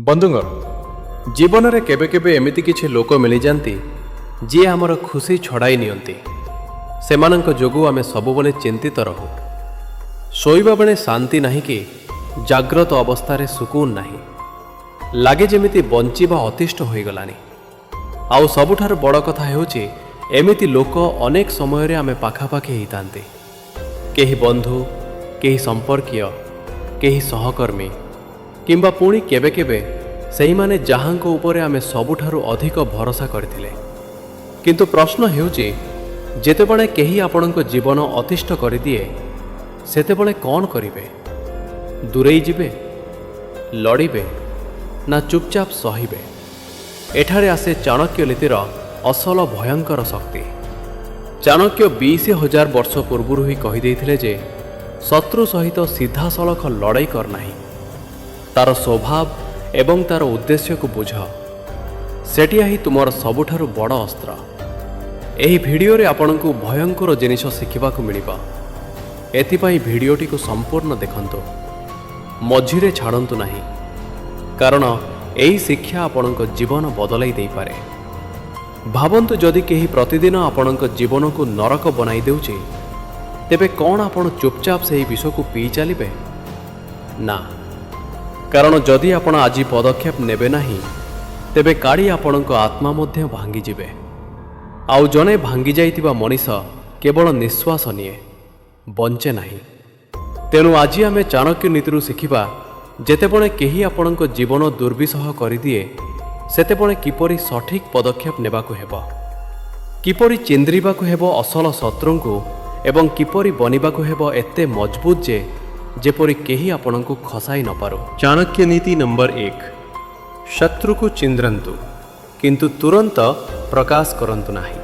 बंधुगण जीवन में केबे केबे एमिति किछि लोक मिली जांती जी आमर खुशी छड़ाई नियंती। सेमानंक जोगु आमे सबुबले चिंतित रहू। शोइबा बेले शांति नाही कि जाग्रत अवस्था सुकून नाही। लागे जेमिति बंचिबा अतिष्ट होई गलानी। आउ सबुठार बड़ कथा हेउछि एमिति लोक अनेक समय रे आमे पाखापाखि हेइतांती। केही बंधु, केही संपर्कीय, केही सहकर्मी किंबा पुणी केबे केबे सेही माने जहांको उपरे आमे सबुठारु अधिक भरोसा करथिले। किंतु प्रश्न हेउछि जेतेबेले केही आपणक जीवन अतिष्ट करिदिए सेतेबेले कौन करिवे? दूरेई जिबे, लड़िबे ना चुपचाप सहिबे? एठारे आसे चाणक्य नीतिर असल भयंकर शक्ति। चाणक्य 20,000 वर्ष पूर्वरु ही कहि देइथिले जे शत्रु सहित सीधा सलख लड़ाई कर नाही। तार स्वभाव एवं तार उद्देश्य को बुझ, सेटिया ही तुमर सबुठारु बड़ अस्त्र। एही भिडियो रे आपनकु भयंकर जिनिष शिखिबाकु मिलिबा। एथिपाई भिडियोटी को संपूर्ण देखंतु, मझिरे छाड़ंतु नाही, कारण एही शिक्षा आपनक जीवन बदलाई देई पारे। भावंतु जदि केही प्रतिदिन आपनक जीवन को नरक बनाई देउछि तेबे कौन आपण चुपचाप से विष को पी चलिबे? ना, कारण जदि आपण आज पदक्षेप नेबे नाही तेबे काड़ी आपणक आत्मा मध्य भांगी जिबे। आउ जने भांगी जाइतिबा मनीष केवल निश्वास निए, बंचे नाही। तेणु आज आमे चाणक्य नीतिरु शिखिबा जेतेबेले केही आपणक जीवन दुर्विसह करिदिए सेतेबेले किपरि सठिक पदक्षेप नेबाकु हेबो, किपरि चिंद्रिबाकु हेबो असल शत्रुंकु एवं किपरि बनिबाकु हेबो एते मजबूत जे जेपरि केही आपणकु खसाई न पारो। चाणक्य नीति नंबर 1, शत्रु को चिंद्रंतु किंतु तुरंत प्रकाश करंतु नाही।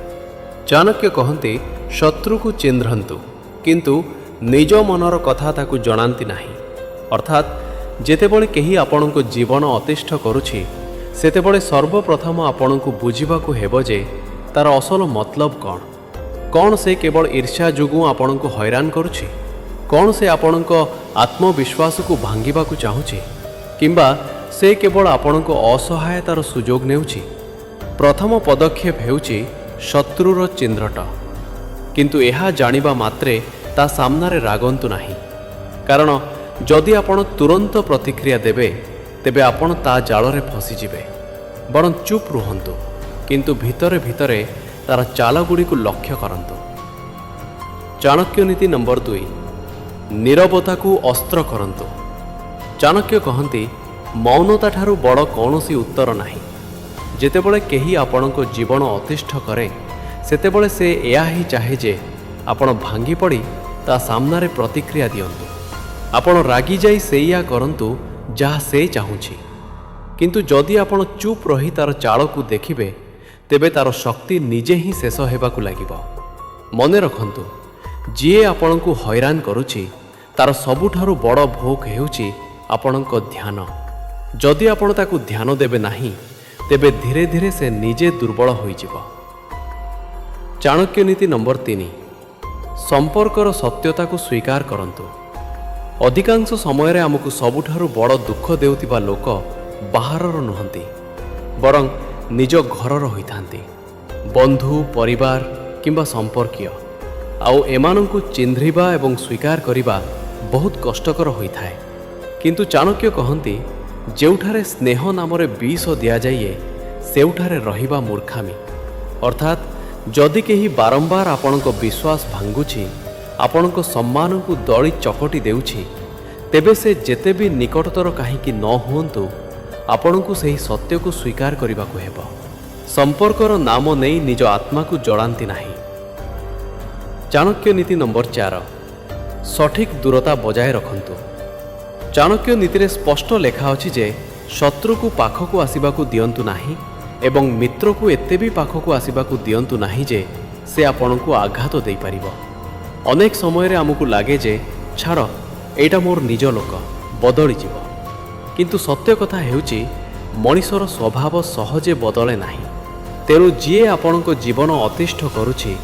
चाणक्य कहते शत्रु को चिंद्रंतु किंतु निज मनर कथा ताकु जणांती नाही। अर्थात जेतेबेले केही आपणको जीवन अतिष्ठ करुछि सेतेबेले सर्वप्रथम आपणको बुझिबाकु हेबो जे तार असल मतलब कौन से केवल ईर्ष्या जोगु आपणको हैरान करुछि, कौन से आपणको आत्मविश्वास को भांगिबाकु चाहुछि किंबा से केवल आपणको असहायतार सुजोग नेउछि। प्रथम पदक्षेप हेउछि शत्रुर चिन्हट। किंतु एहा जानिबा मात्रे ता सामनारे रागंतु नाही, कारण जदि आपण तुरंत प्रतिक्रिया देबे तेबे आपण ता जालरे फसी जिबे। बरं चुप रुहंतु किंतु भितरे भितरे तार चालगुड़ी को लक्ष्य करंतु। चाणक्य नीति नंबर 2, नीरवता को अस्त्र करंतु। चाणक्य कहती मौनता ठारू बड़ कौनसी उत्तर नाही। जेतेबेले केही आपणको जीवन अतिष्ठ करे सेतेबेले से एया ही चाहे जे आपण भांगी पड़ी ता सामनारे प्रतिक्रिया दियंतु। आपण रागी जाई सेया करंतु जहा से चाहुछि। किंतु जदि आपण चुप रही तार चाल को देखिबे तेबे तार शक्ति निजे ही शेष हेबाकु लागिबो। मने रखंतु, जिए आपणको हैरान करुछि तार सबुठारु बड़ भोग हेउछि आपणको ध्यान। जदि आपण ताकु ध्यान देबे नाही तेबे धीरे धीरे से निजे दुर्बल होई जिवो। चाणक्य नीति नंबर 3, संपर्कर सत्यता को स्वीकार करंतु। अधिकांश समय रे आमको सबुठारु बड़ दुख देउतिबा लोक बाहरर नुहंती, बरं निज घरर होइथांती। बंधु, परिवार किंबा संपर्कीय। आउ एमानंकु चिन्हरिबा एवं स्वीकार करिबा बहुत कष्टकर होइथाए। किंतु चाणक्य कहती जेउठारे स्नेह नामरे विष दिया जाइए सेउठारे रहिबा मूर्खामी। अर्थात जदि केही बारंबार आपणक विश्वास भांगुछि, आपणक सम्मान को दली चकटी देउछि, तेबे से जेते भी निकटतर काहीकि न हुअंतु आपणकु सही सत्य को स्वीकार करिबाकु हेबो। संपर्कर नाम नहीं निज आत्मा को जड़ांती नाही। चाणक्य नीति नंबर 4, सठिक दूरता बजाय रखंतु। चाणक्य नीति स्पष्ट लेखा अछि जे शत्रु को पाखकु आसिबाकु दियंतु नाही एवं मित्र को एते भी पाखकु आसिबाकु दियंतु नाही जे से आपणकु आघात देई परिबो। अनेक समय रे आमकु लागे जे छाड़ एटा मोर निज लोक बदली जिवो, किंतु सत्य कथा हेउछि मनीषर स्वभाव सहजे बदले नाही। तेणु जिए आपणको जीवन अतिष्ठ करुछि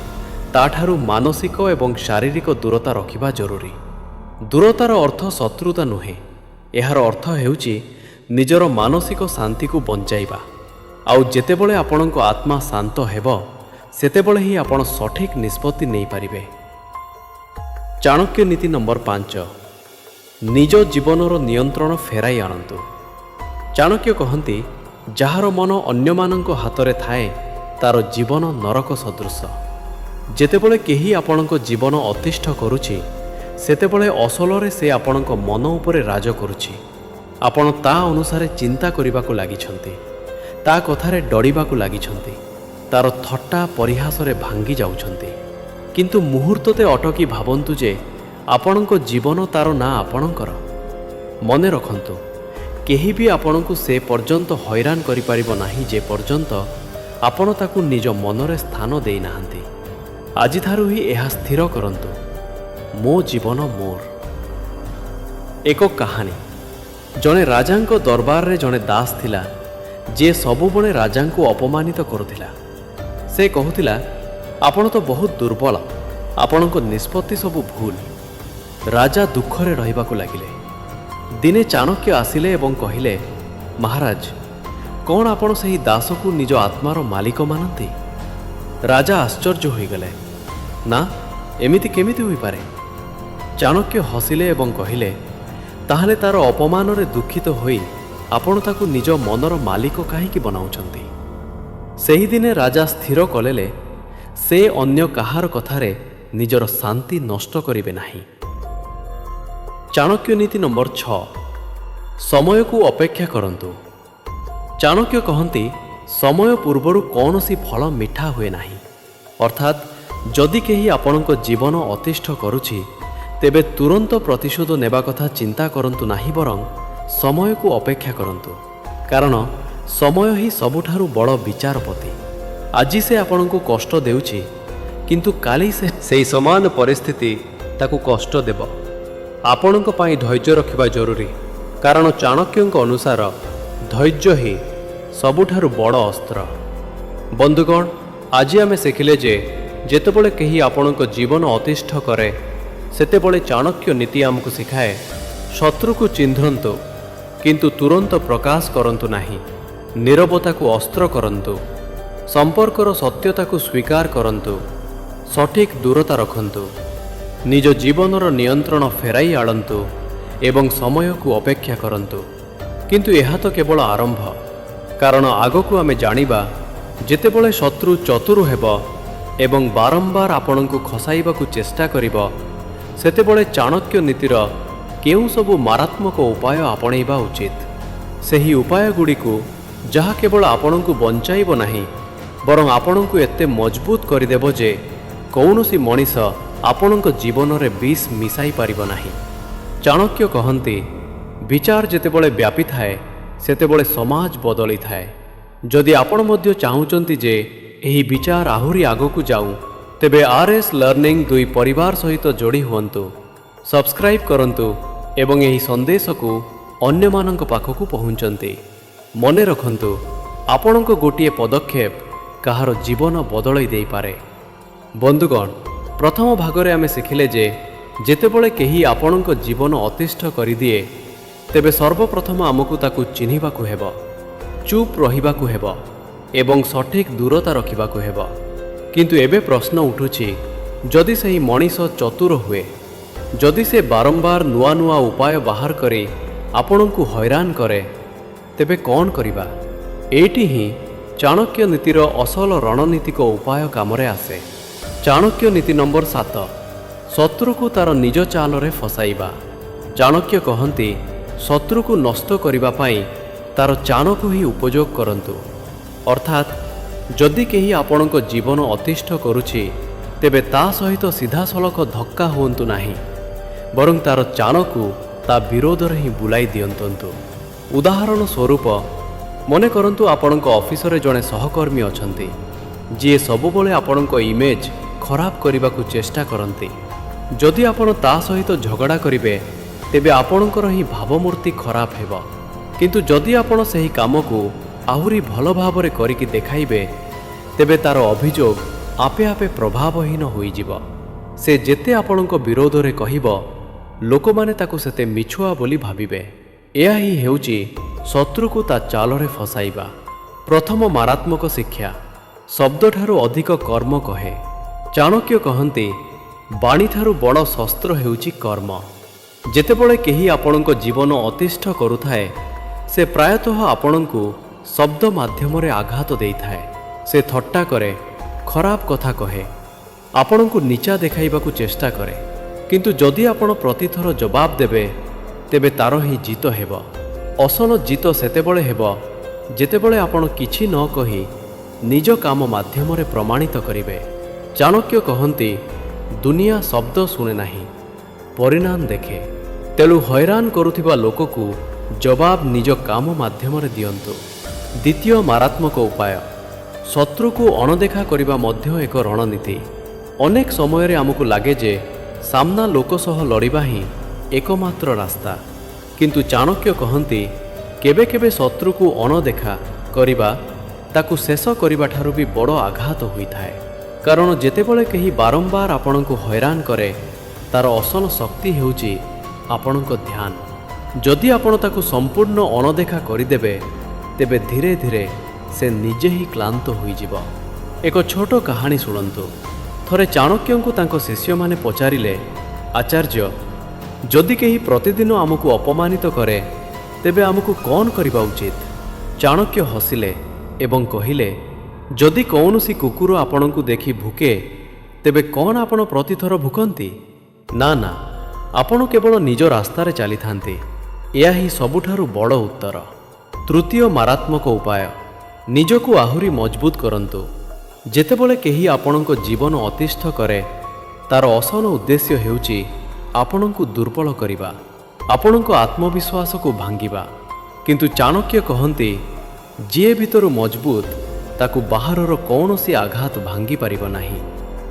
ताठारु मानसिक एवं शारीरिक दूरता रखिबा जरूरी। दूरतार अर्थ शत्रुता नुहे, एहार अर्थ हेउछि ନିଜର ମାନସିକ ଶାନ୍ତିକୁ ବଞ୍ଚାଇବା। ଆଉ ଯେତେବେଳେ ଆପଣଙ୍କ ଆତ୍ମା ଶାନ୍ତ ହେବ ସେତେବେଳେ ହିଁ ଆପଣ ସଠିକ୍ ନିଷ୍ପତ୍ତି ନେଇପାରିବେ। ଚାଣକ୍ୟ ନୀତି ନମ୍ବର 5, ନିଜ ଜୀବନର ନିୟନ୍ତ୍ରଣ ଫେରାଇ ଆଣନ୍ତୁ। ଚାଣକ୍ୟ କହନ୍ତି, ଯାହାର ମନ ଅନ୍ୟମାନଙ୍କ ହାତରେ ଥାଏ ତାର ଜୀବନ ନରକ ସଦୃଶ। ଯେତେବେଳେ କେହି ଆପଣଙ୍କ ଜୀବନ ଅତିଷ୍ଠ କରୁଛି ସେତେବେଳେ ଅସଲରେ ସେ ଆପଣଙ୍କ ମନ ଉପରେ ରାଜ କରୁଛି। ଆପଣ ତା ଅନୁସାରେ ଚିନ୍ତା କରିବାକୁ ଲାଗିଛନ୍ତି, ତା କଥାରେ ଡରିବାକୁ ଲାଗିଛନ୍ତି, ତାର ଥଟ୍ଟା ପରିହାସରେ ଭାଙ୍ଗି ଯାଉଛନ୍ତି। କିନ୍ତୁ ମୁହୂର୍ତ୍ତତେ ଅଟକି ଭାବନ୍ତୁ ଯେ ଆପଣଙ୍କ ଜୀବନ ତାର ନା ଆପଣଙ୍କର। ମନେ ରଖନ୍ତୁ, କେହି ବି ଆପଣଙ୍କୁ ସେ ପର୍ଯ୍ୟନ୍ତ ହଇରାଣ କରିପାରିବ ନାହିଁ ଯେ ପର୍ଯ୍ୟନ୍ତ ଆପଣ ତାକୁ ନିଜ ମନରେ ସ୍ଥାନ ଦେଇନାହାନ୍ତି। ଆଜିଠାରୁ ହିଁ ଏହା ସ୍ଥିର କରନ୍ତୁ, ମୋ ଜୀବନ ମୋର। ଏକ କାହାଣୀ। ଜଣେ ରାଜାଙ୍କ ଦରବାରରେ ଜଣେ ଦାସ ଥିଲା ଯିଏ ସବୁବେଳେ ରାଜାଙ୍କୁ ଅପମାନିତ କରୁଥିଲା। ସେ କହୁଥିଲା, ଆପଣ ତ ବହୁତ ଦୁର୍ବଳ, ଆପଣଙ୍କ ନିଷ୍ପତ୍ତି ସବୁ ଭୁଲ। ରାଜା ଦୁଃଖରେ ରହିବାକୁ ଲାଗିଲେ। ଦିନେ ଚାଣକ୍ୟ ଆସିଲେ ଏବଂ କହିଲେ, ମହାରାଜ, କ'ଣ ଆପଣ ସେହି ଦାସକୁ ନିଜ ଆତ୍ମାର ମାଲିକ ମାନନ୍ତି? ରାଜା ଆଶ୍ଚର୍ଯ୍ୟ ହୋଇଗଲେ। ନା, ଏମିତି କେମିତି ହୋଇପାରେ? ଚାଣକ୍ୟ ହସିଲେ ଏବଂ କହିଲେ, ତାହେଲେ ତାର ଅପମାନରେ ଦୁଃଖିତ ହୋଇ ଆପଣ ତାକୁ ନିଜ ମନର ମାଲିକ କାହିଁକି ବନାଉଛନ୍ତି? ସେହିଦିନେ ରାଜା ସ୍ଥିର କଲେ ସେ ଅନ୍ୟ କାହାର କଥାରେ ନିଜର ଶାନ୍ତି ନଷ୍ଟ କରିବେ ନାହିଁ। ଚାଣକ୍ୟ ନୀତି ନମ୍ବର 6, ସମୟକୁ ଅପେକ୍ଷା କରନ୍ତୁ। ଚାଣକ୍ୟ କହନ୍ତି, ସମୟ ପୂର୍ବରୁ କୌଣସି ଫଳ ମିଠା ହୁଏ ନାହିଁ। ଅର୍ଥାତ୍ ଯଦି କେହି ଆପଣଙ୍କ ଜୀବନ ଅତିଷ୍ଠ କରୁଛି ତେବେ ତୁରନ୍ତ ପ୍ରତିଶୋଧ ନେବା କଥା ଚିନ୍ତା କରନ୍ତୁ ନାହିଁ, ବରଂ ସମୟକୁ ଅପେକ୍ଷା କରନ୍ତୁ। କାରଣ ସମୟ ହିଁ ସବୁଠାରୁ ବଡ଼ ବିଚାରପତି। ଆଜି ସେ ଆପଣଙ୍କୁ କଷ୍ଟ ଦେଉଛି, କିନ୍ତୁ କାଲି ସେ ସେହି ସମାନ ପରିସ୍ଥିତି ତାକୁ କଷ୍ଟ ଦେବ। ଆପଣଙ୍କ ପାଇଁ ଧୈର୍ଯ୍ୟ ରଖିବା ଜରୁରୀ, କାରଣ ଚାଣକ୍ୟଙ୍କ ଅନୁସାର ଧୈର୍ଯ୍ୟ ହିଁ ସବୁଠାରୁ ବଡ଼ ଅସ୍ତ୍ର। ବନ୍ଧୁଗଣ, ଆଜି ଆମେ ଶିଖିଲେ ଯେ ଯେତେବେଳେ କେହି ଆପଣଙ୍କ ଜୀବନ ଅତିଷ୍ଠ କରେ ସେତେବେଳେ ଚାଣକ୍ୟ ନୀତି ଆମକୁ ଶିଖାଏ, ଶତ୍ରୁକୁ ଚିହ୍ନନ୍ତୁ କିନ୍ତୁ ତୁରନ୍ତ ପ୍ରକାଶ କରନ୍ତୁ ନାହିଁ। ନୀରବତାକୁ ଅସ୍ତ୍ର କରନ୍ତୁ, ସମ୍ପର୍କର ସତ୍ୟତାକୁ ସ୍ୱୀକାର କରନ୍ତୁ, ସଠିକ୍ ଦୂରତା ରଖନ୍ତୁ, ନିଜ ଜୀବନର ନିୟନ୍ତ୍ରଣ ଫେରାଇ ଆଣନ୍ତୁ ଏବଂ ସମୟକୁ ଅପେକ୍ଷା କରନ୍ତୁ। କିନ୍ତୁ ଏହା ତ କେବଳ ଆରମ୍ଭ, କାରଣ ଆଗକୁ ଆମେ ଜାଣିବା ଯେତେବେଳେ ଶତ୍ରୁ ଚତୁର ହେବ ଏବଂ ବାରମ୍ବାର ଆପଣଙ୍କୁ ଖସାଇବାକୁ ଚେଷ୍ଟା କରିବ ସେତେବେଳେ ଚାଣକ୍ୟ ନୀତିର କେଉଁ ସବୁ ମାରାତ୍ମକ ଉପାୟ ଆପଣେଇବା ଉଚିତ। ସେହି ଉପାୟଗୁଡ଼ିକୁ ଯାହା କେବଳ ଆପଣଙ୍କୁ ବଞ୍ଚାଇବ ନାହିଁ ବରଂ ଆପଣଙ୍କୁ ଏତେ ମଜବୁତ କରିଦେବ ଯେ କୌଣସି ମଣିଷ ଆପଣଙ୍କ ଜୀବନରେ ବିଷ ମିଶାଇ ପାରିବ ନାହିଁ। ଚାଣକ୍ୟ କହନ୍ତି, ବିଚାର ଯେତେବେଳେ ବ୍ୟାପିଥାଏ ସେତେବେଳେ ସମାଜ ବଦଳିଥାଏ। ଯଦି ଆପଣ ମଧ୍ୟ ଚାହୁଁଛନ୍ତି ଯେ ଏହି ବିଚାର ଆହୁରି ଆଗକୁ ଯାଉ ତେବେ RS ଲର୍ଣ୍ଣିଂ 2 ପରିବାର ସହିତ ଯୋଡ଼ି ହୁଅନ୍ତୁ, ସବସ୍କ୍ରାଇବ୍ କରନ୍ତୁ ଏବଂ ଏହି ସନ୍ଦେଶକୁ ଅନ୍ୟମାନଙ୍କ ପାଖକୁ ପହଞ୍ଚନ୍ତି। ମନେ ରଖନ୍ତୁ, ଆପଣଙ୍କ ଗୋଟିଏ ପଦକ୍ଷେପ କାହାର ଜୀବନ ବଦଳାଇ ଦେଇପାରେ। ବନ୍ଧୁଗଣ, ପ୍ରଥମ ଭାଗରେ ଆମେ ଶିଖିଲେ ଯେ ଯେତେବେଳେ କେହି ଆପଣଙ୍କ ଜୀବନ ଅତିଷ୍ଠ କରିଦିଏ ତେବେ ସର୍ବପ୍ରଥମ ଆମକୁ ତାକୁ ଚିହ୍ନିବାକୁ ହେବ, ଚୁପ୍ ରହିବାକୁ ହେବ ଏବଂ ସଠିକ୍ ଦୂରତା ରଖିବାକୁ ହେବ। କିନ୍ତୁ ଏବେ ପ୍ରଶ୍ନ ଉଠୁଛି, ଯଦି ସେହି ମଣିଷ ଚତୁର ହୁଏ, ଯଦି ସେ ବାରମ୍ବାର ନୂଆ ନୂଆ ଉପାୟ ବାହାର କରି ଆପଣଙ୍କୁ ହଇରାଣ କରେ, ତେବେ କ'ଣ କରିବା? ଏଇଠି ହିଁ ଚାଣକ୍ୟ ନୀତିର ଅସଲ ରଣନୀତିକ ଉପାୟ କାମରେ ଆସେ। ଚାଣକ୍ୟ ନୀତି ନମ୍ବର 7, ଶତ୍ରୁକୁ ତାର ନିଜ ଚାଲରେ ଫସାଇବା। ଚାଣକ୍ୟ କହନ୍ତି, ଶତ୍ରୁକୁ ନଷ୍ଟ କରିବା ପାଇଁ ତାର ଚାଣକୁ ହିଁ ଉପଯୋଗ କରନ୍ତୁ। ଅର୍ଥାତ୍ ଯଦି କେହି ଆପଣଙ୍କ ଜୀବନ ଅତିଷ୍ଠ କରୁଛି ତେବେ ତା ସହିତ ସିଧାସଳଖ ଧକ୍କା ହୁଅନ୍ତୁ ନାହିଁ, ବରଂ ତାର ଚାଣକୁ ତା ବିରୋଧରେ ହିଁ ବୁଲାଇ ଦିଅନ୍ତୁ। ଉଦାହରଣ ସ୍ୱରୂପ, ମନେ କରନ୍ତୁ ଆପଣଙ୍କ ଅଫିସରେ ଜଣେ ସହକର୍ମୀ ଅଛନ୍ତି ଯିଏ ସବୁବେଳେ ଆପଣଙ୍କ ଇମେଜ୍ ଖରାପ କରିବାକୁ ଚେଷ୍ଟା କରନ୍ତି। ଯଦି ଆପଣ ତା ସହିତ ଝଗଡ଼ା କରିବେ ତେବେ ଆପଣଙ୍କର ହିଁ ଭାବମୂର୍ତ୍ତି ଖରାପ ହେବ। କିନ୍ତୁ ଯଦି ଆପଣ ସେହି କାମକୁ ଆହୁରି ଭଲ ଭାବରେ କରିକି ଦେଖାଇବେ ତେବେ ତାର ଅଭିଯୋଗ ଆପେ ଆପେ ପ୍ରଭାବହୀନ ହୋଇଯିବ। ସେ ଯେତେ ଆପଣଙ୍କ ବିରୋଧରେ କହିବ ଲୋକମାନେ ତାକୁ ସେତେ ମିଛୁଆ ବୋଲି ଭାବିବେ। ଏହା ହିଁ ହେଉଛି ଶତ୍ରୁକୁ ତା ଚାଲରେ ଫସାଇବା। ପ୍ରଥମ ମାରାତ୍ମକ ଶିକ୍ଷା, ଶବ୍ଦଠାରୁ ଅଧିକ କର୍ମ କହେ। ଚାଣକ୍ୟ କହନ୍ତି, ବାଣୀଠାରୁ ବଡ଼ ଶସ୍ତ୍ର ହେଉଛି କର୍ମ। ଯେତେବେଳେ କେହି ଆପଣଙ୍କ ଜୀବନ ଅତିଷ୍ଠ କରୁଥାଏ, ସେ ପ୍ରାୟତଃ ଆପଣଙ୍କୁ ଶବ୍ଦ ମାଧ୍ୟମରେ ଆଘାତ ଦେଇଥାଏ। ସେ ଥଟ୍ଟା କରେ, ଖରାପ କଥା କହେ, ଆପଣଙ୍କୁ ନିଚା ଦେଖାଇବାକୁ ଚେଷ୍ଟା କରେ। କିନ୍ତୁ ଯଦି ଆପଣ ପ୍ରତିଥର ଜବାବ ଦେବେ, ତେବେ ତାର ହିଁ ଜିତ ହେବ। ଅସଲ ଜିତ ସେତେବେଳେ ହେବ ଯେତେବେଳେ ଆପଣ କିଛି ନ କହି ନିଜ କାମ ମାଧ୍ୟମରେ ପ୍ରମାଣିତ କରିବେ। ଚାଣକ୍ୟ କହନ୍ତି, ଦୁନିଆ ଶବ୍ଦ ଶୁଣେ ନାହିଁ, ପରିଣାମ ଦେଖେ। ତେଣୁ ହଇରାଣ କରୁଥିବା ଲୋକକୁ ଜବାବ ନିଜ କାମ ମାଧ୍ୟମରେ ଦିଅନ୍ତୁ। ଦ୍ୱିତୀୟ ମାରାତ୍ମକ ଉପାୟ, ଶତ୍ରୁକୁ ଅଣଦେଖା କରିବା ମଧ୍ୟ ଏକ ରଣନୀତି। ଅନେକ ସମୟରେ ଆମକୁ ଲାଗେ ଯେ ସାମ୍ନା ଲୋକ ସହ ଲଢ଼ିବା ହିଁ ଏକମାତ୍ର ରାସ୍ତା। କିନ୍ତୁ ଚାଣକ୍ୟ କହନ୍ତି, କେବେ କେବେ ଶତ୍ରୁକୁ ଅଣଦେଖା କରିବା ତାକୁ ଶେଷ କରିବା ଠାରୁ ବି ବଡ଼ ଆଘାତ ହୋଇଥାଏ। କାରଣ ଯେତେବେଳେ କେହି ବାରମ୍ବାର ଆପଣଙ୍କୁ ହଇରାଣ କରେ, ତାର ଅସଲ ଶକ୍ତି ହେଉଛି ଆପଣଙ୍କ ଧ୍ୟାନ। ଯଦି ଆପଣ ତାକୁ ସମ୍ପୂର୍ଣ୍ଣ ଅଣଦେଖା କରିଦେବେ, ତେବେ ଧୀରେ ଧୀରେ ସେ ନିଜେ ହିଁ କ୍ଳାନ୍ତ ହୋଇଯିବ। ଏକ ଛୋଟ କାହାଣୀ ଶୁଣନ୍ତୁ। ଥରେ ଚାଣକ୍ୟଙ୍କୁ ତାଙ୍କ ଶିଷ୍ୟମାନେ ପଚାରିଲେ, ଆଚାର୍ଯ୍ୟ, ଯଦି କେହି ପ୍ରତିଦିନ ଆମକୁ ଅପମାନିତ କରେ, ତେବେ ଆମକୁ କ'ଣ କରିବା ଉଚିତ? ଚାଣକ୍ୟ ହସିଲେ ଏବଂ କହିଲେ, ଯଦି କୌଣସି କୁକୁର ଆପଣଙ୍କୁ ଦେଖି ଭୁକେ, ତେବେ କ'ଣ ଆପଣ ପ୍ରତିଥର ଭୁକନ୍ତି? ନା ନା, ଆପଣ କେବଳ ନିଜ ରାସ୍ତାରେ ଚାଲିଥାନ୍ତି। ଏହା ହିଁ ସବୁଠାରୁ ବଡ଼ ଉତ୍ତର। ତୃତୀୟ ମାରାତ୍ମକ ଉପାୟ, ନିଜକୁ ଆହୁରି ମଜବୁତ କରନ୍ତୁ। ଯେତେବେଳେ କେହି ଆପଣଙ୍କ ଜୀବନ ଅତିଷ୍ଠ କରେ, ତାର ଅସଲ ଉଦ୍ଦେଶ୍ୟ ହେଉଛି ଆପଣଙ୍କୁ ଦୁର୍ବଳ କରିବା, ଆପଣଙ୍କ ଆତ୍ମବିଶ୍ୱାସକୁ ଭାଙ୍ଗିବା। କିନ୍ତୁ ଚାଣକ୍ୟ କହନ୍ତି, ଯିଏ ଭିତରୁ ମଜବୁତ, ତାକୁ ବାହାରର କୌଣସି ଆଘାତ ଭାଙ୍ଗି ପାରିବ ନାହିଁ।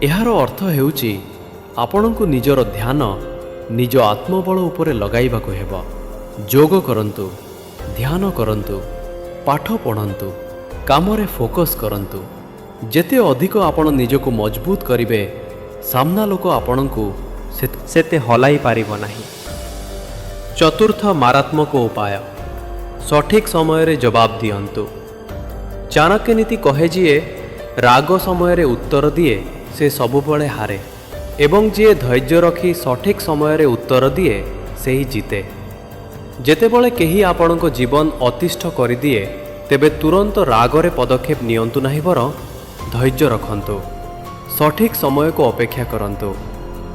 ଏହାର ଅର୍ଥ ହେଉଛି ଆପଣଙ୍କୁ ନିଜର ଧ୍ୟାନ ନିଜ ଆତ୍ମବଳ ଉପରେ ଲଗାଇବାକୁ ହେବ। ଯୋଗ କରନ୍ତୁ, ଧ୍ୟାନ କରନ୍ତୁ, ପାଠ ପଢ଼ନ୍ତୁ, କାମରେ ଫୋକସ୍ କରନ୍ତୁ। ଯେତେ ଅଧିକ ଆପଣ ନିଜକୁ ମଜବୁତ କରିବେ, ସାମ୍ନା ଲୋକ ଆପଣଙ୍କୁ ସେତେ ହଲାଇ ପାରିବ ନାହିଁ। ଚତୁର୍ଥ ମାରାତ୍ମକ ଉପାୟ, ସଠିକ ସମୟରେ ଜବାବ ଦିଅନ୍ତୁ। ଚାଣକ୍ୟ ନୀତି କହେ, ଯିଏ ରାଗ ସମୟରେ ଉତ୍ତର ଦିଏ ସେ ସବୁବେଳେ ହାରେ, ଏବଂ ଯିଏ ଧୈର୍ଯ୍ୟ ରଖି ସଠିକ ସମୟରେ ଉତ୍ତର ଦିଏ ସେହି ଜିତେ। ଯେତେବେଳେ କେହି ଆପଣଙ୍କ ଜୀବନ ଅତିଷ୍ଠ କରିଦିଏ, ତେବେ ତୁରନ୍ତ ରାଗରେ ପଦକ୍ଷେପ ନିଅନ୍ତୁ ନାହିଁ, ବରଂ ଧୈର୍ଯ୍ୟ ରଖନ୍ତୁ। ସଠିକ ସମୟକୁ ଅପେକ୍ଷା କରନ୍ତୁ।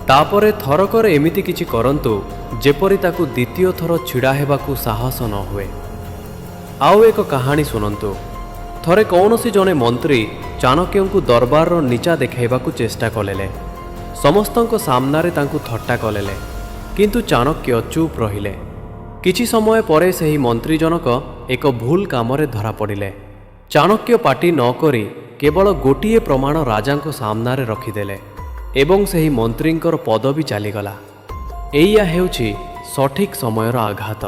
ତାପରେ ଥରକରେ ଏମିତି କିଛି କରନ୍ତୁ ଯେପରି ତାକୁ ଦ୍ୱିତୀୟ ଥର ଛିଡ଼ା ହେବାକୁ ସାହସ ନ ହୁଏ। ଆଉ ଏକ କାହାଣୀ ଶୁଣନ୍ତୁ। ଥରେ କୌଣସି ଜଣେ ମନ୍ତ୍ରୀ ଚାଣକ୍ୟଙ୍କୁ ଦରବାରର ନିଚା ଦେଖାଇବାକୁ ଚେଷ୍ଟା କଲେ। ସମସ୍ତଙ୍କ ସାମ୍ନାରେ ତାଙ୍କୁ ଥଟ୍ଟା କଲେ, କିନ୍ତୁ ଚାଣକ୍ୟ ଚୁପ୍ ରହିଲେ। କିଛି ସମୟ ପରେ ସେହି ମନ୍ତ୍ରୀ ଜଣକ ଏକ ଭୁଲ କାମରେ ଧରାପଡ଼ିଲେ। ଚାଣକ୍ୟ ପାଟି ନ କରି କେବଳ ଗୋଟିଏ ପ୍ରମାଣ ରାଜାଙ୍କ ସାମ୍ନାରେ ରଖିଦେଲେ ଏବଂ ସେହି ମନ୍ତ୍ରୀଙ୍କର ପଦବୀ ଚାଲିଗଲା। ଏଇଆ ହେଉଛି ସଠିକ ସମୟର ଆଘାତ।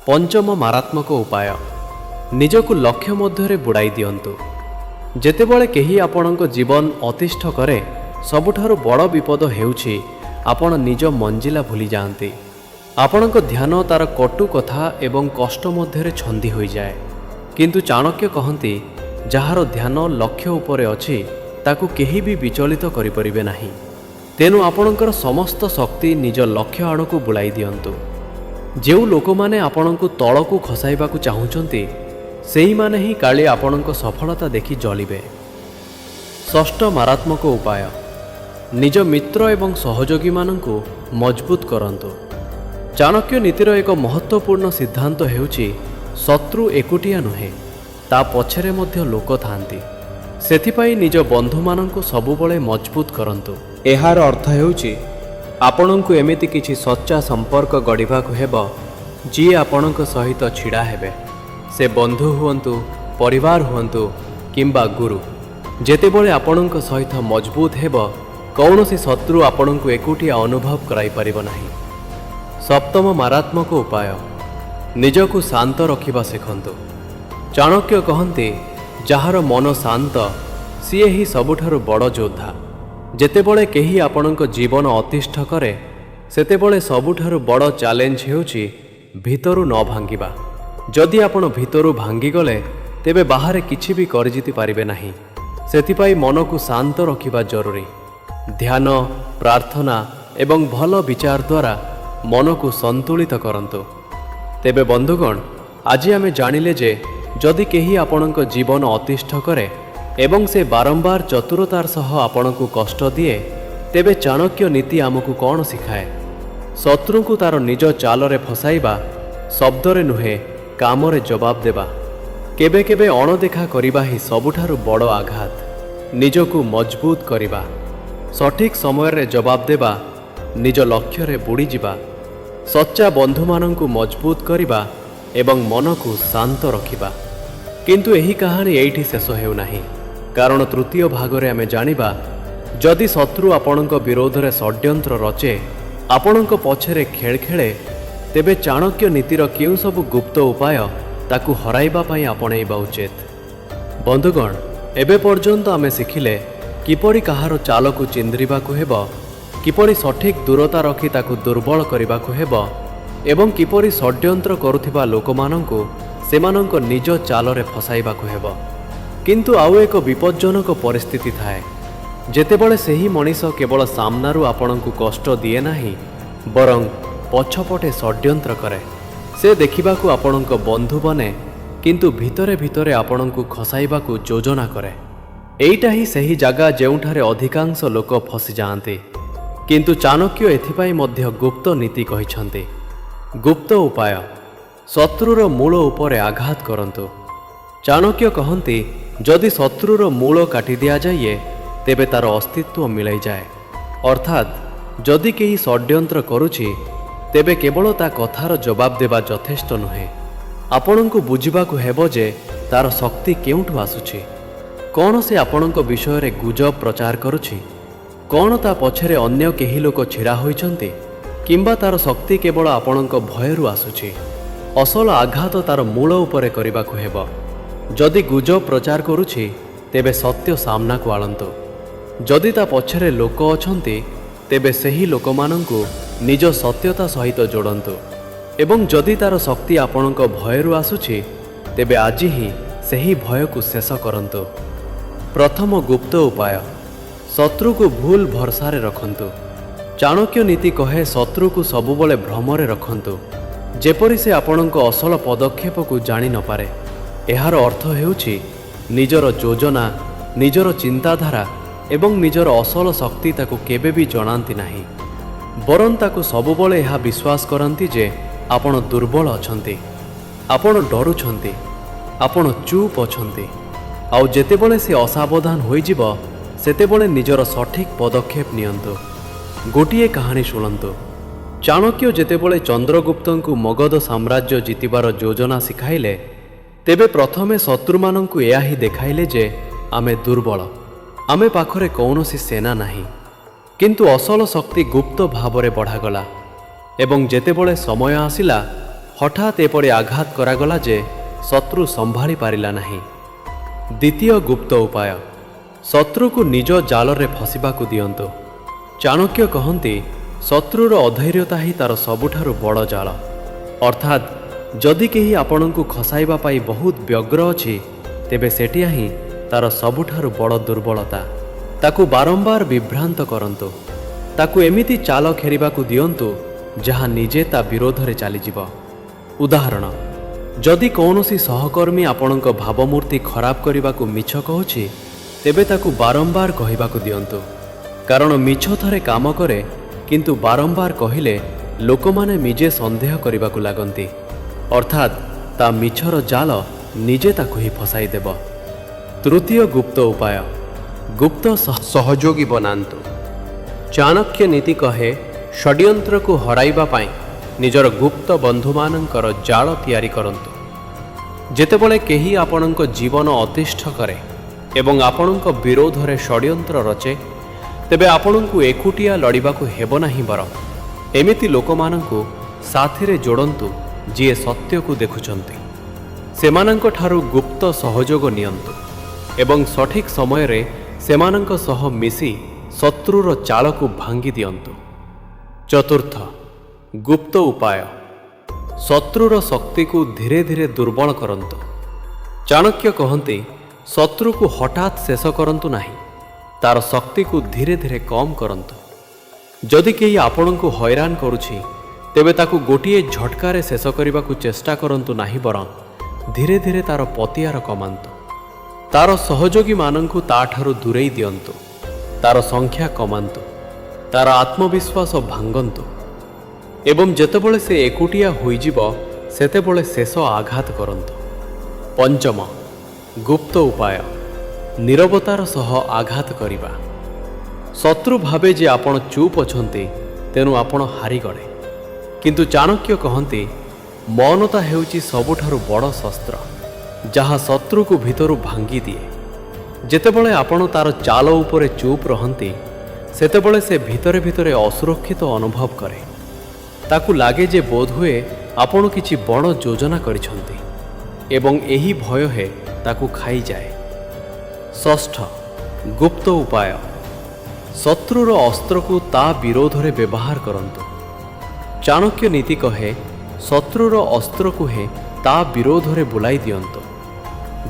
ପଞ୍ଚମ ମାରାତ୍ମକ ଉପାୟ, ନିଜକୁ ଲକ୍ଷ୍ୟ ମଧ୍ୟରେ ବୁଡ଼ାଇ ଦିଅନ୍ତୁ। ଯେତେବେଳେ କେହି ଆପଣଙ୍କ ଜୀବନ ଅତିଷ୍ଠ କରେ, ସବୁଠାରୁ ବଡ଼ ବିପଦ ହେଉଛି ଆପଣ ନିଜ ମଞ୍ଜିଲା ଭୁଲି ଯାଆନ୍ତି। ଆପଣଙ୍କ ଧ୍ୟାନ ତାର କଟୁ କଥା ଏବଂ କଷ୍ଟ ମଧ୍ୟରେ ଛନ୍ଦି ହୋଇଯାଏ। କିନ୍ତୁ ଚାଣକ୍ୟ କହନ୍ତି, ଯାହାର ଧ୍ୟାନ ଲକ୍ଷ୍ୟ ଉପରେ ଅଛି, ତାକୁ କେହି ବି ବିଚଳିତ କରିପାରିବେ ନାହିଁ। ତେଣୁ ଆପଣଙ୍କର ସମସ୍ତ ଶକ୍ତି ନିଜ ଲକ୍ଷ୍ୟ ଆଡ଼କୁ ବୁଲାଇ ଦିଅନ୍ତୁ। ଯେଉଁ ଲୋକମାନେ ଆପଣଙ୍କୁ ତଳକୁ ଖସାଇବାକୁ ଚାହୁଁଛନ୍ତି, ସେହିମାନେ ହିଁ କାଳେ ଆପଣଙ୍କ ସଫଳତା ଦେଖି ଜଳିବେ। ଷଷ୍ଠ ମାରାତ୍ମକ ଉପାୟ, ନିଜ ମିତ୍ର ଏବଂ ସହଯୋଗୀମାନଙ୍କୁ ମଜବୁତ କରନ୍ତୁ। ଚାଣକ୍ୟ ନୀତିର ଏକ ମହତ୍ତ୍ୱପୂର୍ଣ୍ଣ ସିଦ୍ଧାନ୍ତ ହେଉଛି, ଶତ୍ରୁ ଏକୁଟିଆ ନୁହେଁ, ତା ପଛରେ ମଧ୍ୟ ଲୋକ ଥାଆନ୍ତି। ସେଥିପାଇଁ ନିଜ ବନ୍ଧୁମାନଙ୍କୁ ସବୁବେଳେ ମଜବୁତ କରନ୍ତୁ। ଏହାର ଅର୍ଥ ହେଉଛି ଆପଣଙ୍କୁ ଏମିତି କିଛି ସଚ୍ଚା ସମ୍ପର୍କ ଗଢ଼ିବାକୁ ହେବ, ଯିଏ ଆପଣଙ୍କ ସହିତ ଛିଡ଼ା ହେବେ। ସେ ବନ୍ଧୁ ହୁଅନ୍ତୁ, ପରିବାର ହୁଅନ୍ତୁ କିମ୍ବା ଗୁରୁ। ଯେତେବେଳେ ଆପଣଙ୍କ ସହିତ ମଜବୁତ ହେବ, କୌଣସି ଶତ୍ରୁ ଆପଣଙ୍କୁ ଏକୁଟିଆ ଅନୁଭବ କରାଇପାରିବ ନାହିଁ। ସପ୍ତମ ମାରାତ୍ମକ ଉପାୟ, ନିଜକୁ ଶାନ୍ତ ରଖିବା ଶିଖନ୍ତୁ। ଚାଣକ୍ୟ କହନ୍ତି, ଯାହାର ମନ ଶାନ୍ତ, ସିଏ ହିଁ ସବୁଠାରୁ ବଡ଼ ଯୋଦ୍ଧା। ଯେତେବେଳେ କେହି ଆପଣଙ୍କ ଜୀବନ ଅତିଷ୍ଠ କରେ, ସେତେବେଳେ ସବୁଠାରୁ ବଡ଼ ଚ୍ୟାଲେଞ୍ଜ ହେଉଛି ଭିତରୁ ନ ଭାଙ୍ଗିବା। ଯଦି ଆପଣ ଭିତରୁ ଭାଙ୍ଗିଗଲେ ତେବେ ବାହାରେ କିଛି ବି କରିଜିତି ପାରିବେ ନାହିଁ। ସେଥିପାଇଁ ମନକୁ ଶାନ୍ତ ରଖିବା ଜରୁରୀ। ଧ୍ୟାନ, ପ୍ରାର୍ଥନା ଏବଂ ଭଲ ବିଚାର ଦ୍ୱାରା ମନକୁ ସନ୍ତୁଳିତ କରନ୍ତୁ। ତେବେ ବନ୍ଧୁଗଣ, ଆଜି ଆମେ ଜାଣିଲେ ଯେ ଯଦି କେହି ଆପଣଙ୍କ ଜୀବନ ଅତିଷ୍ଠ କରେ ଏବଂ ସେ ବାରମ୍ବାର ଚତୁରତାର ସହ ଆପଣଙ୍କୁ କଷ୍ଟ ଦିଏ, ତେବେ ଚାଣକ୍ୟ ନୀତି ଆମକୁ କ'ଣ ଶିଖାଏ? ଶତ୍ରୁଙ୍କୁ ତାର ନିଜ ଚାଲରେ ଫସାଇବା, ଶବ୍ଦରେ ନୁହେଁ କାମରେ ଜବାବ ଦେବା। କେବେ କେବେ ଅଣଦେଖା କରିବା ହିଁ ସବୁଠାରୁ ବଡ଼ ଆଘାତ। ନିଜକୁ ମଜବୁତ କରିବା, ସଠିକ୍ ସମୟରେ ଜବାବ ଦେବା, ନିଜ ଲକ୍ଷ୍ୟରେ ବୁଡ଼ିଯିବା, ସଚ୍ଚା ବନ୍ଧୁମାନଙ୍କୁ ମଜବୁତ କରିବା ଏବଂ ମନକୁ ଶାନ୍ତ ରଖିବା। କିନ୍ତୁ ଏହି କାହାଣୀ ଏଇଠି ଶେଷ ହେଉନାହିଁ, କାରଣ ତୃତୀୟ ଭାଗରେ ଆମେ ଜାଣିବା ଯଦି ଶତ୍ରୁ ଆପଣଙ୍କ ବିରୋଧରେ ଷଡ଼୍ୟନ୍ତ୍ର ରଚେ, ଆପଣଙ୍କ ପଛରେ ଖେଳ ଖେଳେ, ତେବେ ଚାଣକ୍ୟ ନୀତିର କେଉଁ ସବୁ ଗୁପ୍ତ ଉପାୟ ତାକୁ ହରାଇବା ପାଇଁ ଆପଣେଇବା ଉଚିତ। ବନ୍ଧୁଗଣ, ଏବେ ପର୍ଯ୍ୟନ୍ତ ଆମେ ଶିଖିଲେ କିପରି କାହାର ଚାଲକୁ ଚିନ୍ଦିବାକୁ ହେବ, କିପରି ସଠିକ୍ ଦୂରତା ରଖି ତାକୁ ଦୁର୍ବଳ କରିବାକୁ ହେବ ଏବଂ କିପରି ଷଡ଼୍ୟନ୍ତ୍ର କରୁଥିବା ଲୋକମାନଙ୍କୁ ସେମାନଙ୍କ ନିଜ ଚାଲରେ ଫସାଇବାକୁ ହେବ। କିନ୍ତୁ ଆଉ ଏକ ବିପଜ୍ଜନକ ପରିସ୍ଥିତି ଥାଏ, ଯେତେବେଳେ ସେହି ମଣିଷ କେବଳ ସାମ୍ନାରୁ ଆପଣଙ୍କୁ କଷ୍ଟ ଦିଏ ନାହିଁ, ବରଂ ପଛପଟେ ଷଡ଼୍ୟନ୍ତ୍ର କରେ। ସେ ଦେଖିବାକୁ ଆପଣଙ୍କ ବନ୍ଧୁ ବନେ, କିନ୍ତୁ ଭିତରେ ଭିତରେ ଆପଣଙ୍କୁ ଖସାଇବାକୁ ଯୋଜନା କରେ। ଏଇଟା ହିଁ ସେହି ଜାଗା ଯେଉଁଠାରେ ଅଧିକାଂଶ ଲୋକ ଫସିଯାଆନ୍ତି। କିନ୍ତୁ ଚାଣକ୍ୟ ଏଥିପାଇଁ ମଧ୍ୟ ଗୁପ୍ତ ନୀତି କହିଛନ୍ତି। ଗୁପ୍ତ ଉପାୟ, ଶତ୍ରୁର ମୂଳ ଉପରେ ଆଘାତ କରନ୍ତୁ। ଚାଣକ୍ୟ କହନ୍ତି, ଯଦି ଶତ୍ରୁର ମୂଳ କାଟି ଦିଆଯାଏ ତେବେ ତାର ଅସ୍ତିତ୍ୱ ମିଳାଇଯାଏ। ଅର୍ଥାତ୍ ଯଦି କେହି ଷଡ଼୍ୟନ୍ତ୍ର କରୁଛି, ତେବେ କେବଳ ତା କଥାର ଜବାବ ଦେବା ଯଥେଷ୍ଟ ନୁହେଁ। ଆପଣଙ୍କୁ ବୁଝିବାକୁ ହେବ ଯେ ତାର ଶକ୍ତି କେଉଁଠୁ ଆସୁଛି। କ'ଣ ସେ ଆପଣଙ୍କ ବିଷୟରେ ଗୁଜବ ପ୍ରଚାର କରୁଛି? କ'ଣ ତା ପଛରେ ଅନ୍ୟ କେହି ଲୋକ ଛିଡ଼ା ହୋଇଛନ୍ତି? କିମ୍ବା ତାର ଶକ୍ତି କେବଳ ଆପଣଙ୍କ ଭୟରୁ ଆସୁଛି? ଅସଲ ଆଘାତ ତାର ମୂଳ ଉପରେ କରିବାକୁ ହେବ। ଯଦି ଗୁଜବ ପ୍ରଚାର କରୁଛି, ତେବେ ସତ୍ୟ ସାମ୍ନାକୁ ଆଣନ୍ତୁ। ଯଦି ତା ପଛରେ ଲୋକ ଅଛନ୍ତି, ତେବେ ସେହି ଲୋକମାନଙ୍କୁ ନିଜ ସତ୍ୟତା ସହିତ ଯୋଡ଼ନ୍ତୁ। ଏବଂ ଯଦି ତାର ଶକ୍ତି ଆପଣଙ୍କ ଭୟରୁ ଆସୁଛି, ତେବେ ଆଜି ହିଁ ସେହି ଭୟକୁ ଶେଷ କରନ୍ତୁ। ପ୍ରଥମ ଗୁପ୍ତ ଉପାୟ, ଶତ୍ରୁକୁ ଭୁଲ ଭରସାରେ ରଖନ୍ତୁ। ଚାଣକ୍ୟ ନୀତି କହେ ଶତ୍ରୁକୁ ସବୁବେଳେ ଭ୍ରମରେ ରଖନ୍ତୁ, ଯେପରି ସେ ଆପଣଙ୍କ ଅସଲ ପଦକ୍ଷେପକୁ ଜାଣି ନପାରେ। ଏହାର ଅର୍ଥ ହେଉଛି ନିଜର ଯୋଜନା, ନିଜର ଚିନ୍ତାଧାରା ଏବଂ ନିଜର ଅସଲ ଶକ୍ତି ତାକୁ କେବେ ବି ଜଣାନ୍ତି ନାହିଁ। ବରଂ ତାକୁ ସବୁବେଳେ ଏହା ବିଶ୍ୱାସ କରନ୍ତି ଯେ ଆପଣ ଦୁର୍ବଳ ଅଛନ୍ତି, ଆପଣ ଡରୁଛନ୍ତି, ଆପଣ ଚୁପ୍ ଅଛନ୍ତି। ଆଉ ଯେତେବେଳେ ସେ ଅସାବଧାନ ହୋଇଯିବ, ସେତେବେଳେ ନିଜର ସଠିକ୍ ପଦକ୍ଷେପ ନିଅନ୍ତୁ। ଗୋଟିଏ କାହାଣୀ ଶୁଣନ୍ତୁ। ଚାଣକ୍ୟ ଯେତେବେଳେ ଚନ୍ଦ୍ରଗୁପ୍ତଙ୍କୁ ମଗଧ ସାମ୍ରାଜ୍ୟ ଜିତିବାର ଯୋଜନା ଶିଖାଇଲେ, ତେବେ ପ୍ରଥମେ ଶତ୍ରୁମାନଙ୍କୁ ଏହା ହିଁ ଦେଖାଇଲେ ଯେ ଆମେ ଦୁର୍ବଳ, ଆମେ ପାଖରେ କୌଣସି ସେନା ନାହିଁ। କିନ୍ତୁ ଅସଲ ଶକ୍ତି ଗୁପ୍ତ ଭାବରେ ବଢ଼ାଗଲା ଏବଂ ଯେତେବେଳେ ସମୟ ଆସିଲା, ହଠାତ୍ ଏପରି ଆଘାତ କରାଗଲା ଯେ ଶତ୍ରୁ ସମ୍ଭାଳି ପାରିଲା ନାହିଁ। ଦ୍ୱିତୀୟ ଗୁପ୍ତ ଉପାୟ, ଶତ୍ରୁକୁ ନିଜ ଜାଲରେ ଫସିବାକୁ ଦିଅନ୍ତୁ। ଚାଣକ୍ୟ କହନ୍ତି, ଶତ୍ରୁର ଅଧୈର୍ଯ୍ୟତା ହିଁ ତାର ସବୁଠାରୁ ବଡ଼ ଜାଲ। ଅର୍ଥାତ୍ ଯଦି କେହି ଆପଣଙ୍କୁ ଖସାଇବା ପାଇଁ ବହୁତ ବ୍ୟଗ୍ର ଅଛି, ତେବେ ସେଟିଆ ହିଁ ତାର ସବୁଠାରୁ ବଡ଼ ଦୁର୍ବଳତା। ତାକୁ ବାରମ୍ବାର ବିଭ୍ରାନ୍ତ କରନ୍ତୁ। ତାକୁ ଏମିତି ଚାଲ ଖେଳିବାକୁ ଦିଅନ୍ତୁ ଯାହା ନିଜେ ତା ବିରୋଧରେ ଚାଲିଯିବ। ଉଦାହରଣ, ଯଦି କୌଣସି ସହକର୍ମୀ ଆପଣଙ୍କ ଭାବମୂର୍ତ୍ତି ଖରାପ କରିବାକୁ ମିଛ କହୁଛି, ତେବେ ତାକୁ ବାରମ୍ବାର କହିବାକୁ ଦିଅନ୍ତୁ। କାରଣ ମିଛ ଥରେ କାମ କରେ, କିନ୍ତୁ ବାରମ୍ବାର କହିଲେ ଲୋକମାନେ ନିଜେ ସନ୍ଦେହ କରିବାକୁ ଲାଗନ୍ତି। ଅର୍ଥାତ୍ ତା ମିଛର ଜାଲ ନିଜେ ତାକୁ ହିଁ ଫସାଇ ଦେବ। ତୃତୀୟ ଗୁପ୍ତ ଉପାୟ, ଗୁପ୍ତ ସହଯୋଗୀ ବନାନ୍ତୁ। ଚାଣକ୍ୟ ନୀତି କହେ, ଷଡ଼୍ୟନ୍ତ୍ରକୁ ହରାଇବା ପାଇଁ ନିଜର ଗୁପ୍ତ ବନ୍ଧୁମାନଙ୍କର ଜାଳ ତିଆରି କରନ୍ତୁ। ଯେତେବେଳେ କେହି ଆପଣଙ୍କ ଜୀବନ ଅତିଷ୍ଠ କରେ ଏବଂ ଆପଣଙ୍କ ବିରୋଧରେ ଷଡ଼୍ୟନ୍ତ୍ର ରଚେ, ତେବେ ଆପଣଙ୍କୁ ଏକୁଟିଆ ଲଢ଼ିବାକୁ ହେବ ନାହିଁ, ବରଂ ଏମିତି ଲୋକମାନଙ୍କୁ ସାଥିରେ ଯୋଡ଼ନ୍ତୁ ଯିଏ ସତ୍ୟକୁ ଦେଖୁଛନ୍ତି। ସେମାନଙ୍କ ଠାରୁ ଗୁପ୍ତ ସହଯୋଗ ନିଅନ୍ତୁ ଏବଂ ସଠିକ୍ ସମୟରେ ସେମାନଙ୍କ ସହ ମିଶି ଶତ୍ରୁର ଚାଳକୁ ଭାଙ୍ଗି ଦିଅନ୍ତୁ। ଚତୁର୍ଥ ଗୁପ୍ତ ଉପାୟ, ଶତ୍ରୁର ଶକ୍ତିକୁ ଧୀରେ ଧୀରେ ଦୁର୍ବଳ କରନ୍ତୁ। ଚାଣକ୍ୟ କହନ୍ତି, ଶତ୍ରୁକୁ ହଠାତ୍ ଶେଷ କରନ୍ତୁ ନାହିଁ, ତାର ଶକ୍ତିକୁ ଧୀରେ ଧୀରେ କମ୍ କରନ୍ତୁ। ଯଦି କେହି ଆପଣଙ୍କୁ ହଇରାଣ କରୁଛି, ତେବେ ତାକୁ ଗୋଟିଏ ଝଟକାରେ ଶେଷ କରିବାକୁ ଚେଷ୍ଟା କରନ୍ତୁ ନାହିଁ, ବରଂ ଧୀରେ ଧୀରେ ତାର ପତିଆର କମାନ୍ତୁ। ତାର ସହଯୋଗୀମାନଙ୍କୁ ତାଠାରୁ ଦୂରେଇ ଦିଅନ୍ତୁ, ତାର ସଂଖ୍ୟା କମାନ୍ତୁ, ତାର ଆତ୍ମବିଶ୍ୱାସ ଭାଙ୍ଗନ୍ତୁ ଏବଂ ଯେତେବେଳେ ସେ ଏକୁଟିଆ ହୋଇଯିବ, ସେତେବେଳେ ଶେଷ ଆଘାତ କରନ୍ତୁ। ପଞ୍ଚମ, ଗୁପ୍ତ ଉପାୟ, ନୀରବତାର ସହ ଆଘାତ କରିବା। ଶତ୍ରୁ ଭାବେ ଯେ ଆପଣ ଚୁପ୍ ଅଛନ୍ତି, ତେଣୁ ଆପଣ ହାରିଗଲେ। କିନ୍ତୁ ଚାଣକ୍ୟ କହନ୍ତି, ମୌନତା ହେଉଛି ସବୁଠାରୁ ବଡ଼ ଶସ୍ତ୍ର, ଯାହା ଶତ୍ରୁକୁ ଭିତରୁ ଭାଙ୍ଗିଦିଏ। ଯେତେବେଳେ ଆପଣ ତାର ଚାଲ ଉପରେ ଚୁପ୍ ରହନ୍ତି, ସେତେବେଳେ ସେ ଭିତରେ ଭିତରେ ଅସୁରକ୍ଷିତ ଅନୁଭବ କରେ। ତାକୁ ଲାଗେ ଯେ ବୋଧହୁଏ ଆପଣ କିଛି ବଡ଼ ଯୋଜନା କରିଛନ୍ତି ଏବଂ ଏହି ଭୟ ତାକୁ ଖାଇଯାଏ। ଷଷ୍ଠ, ଗୁପ୍ତ ଉପାୟ, ଶତ୍ରୁର ଅସ୍ତ୍ରକୁ ତା ବିରୋଧରେ ବ୍ୟବହାର କରନ୍ତୁ। ଚାଣକ୍ୟ ନୀତି କହେ, ଶତ୍ରୁର ଅସ୍ତ୍ରକୁ ତା ବିରୋଧରେ ବୁଲାଇ ଦିଅନ୍ତୁ।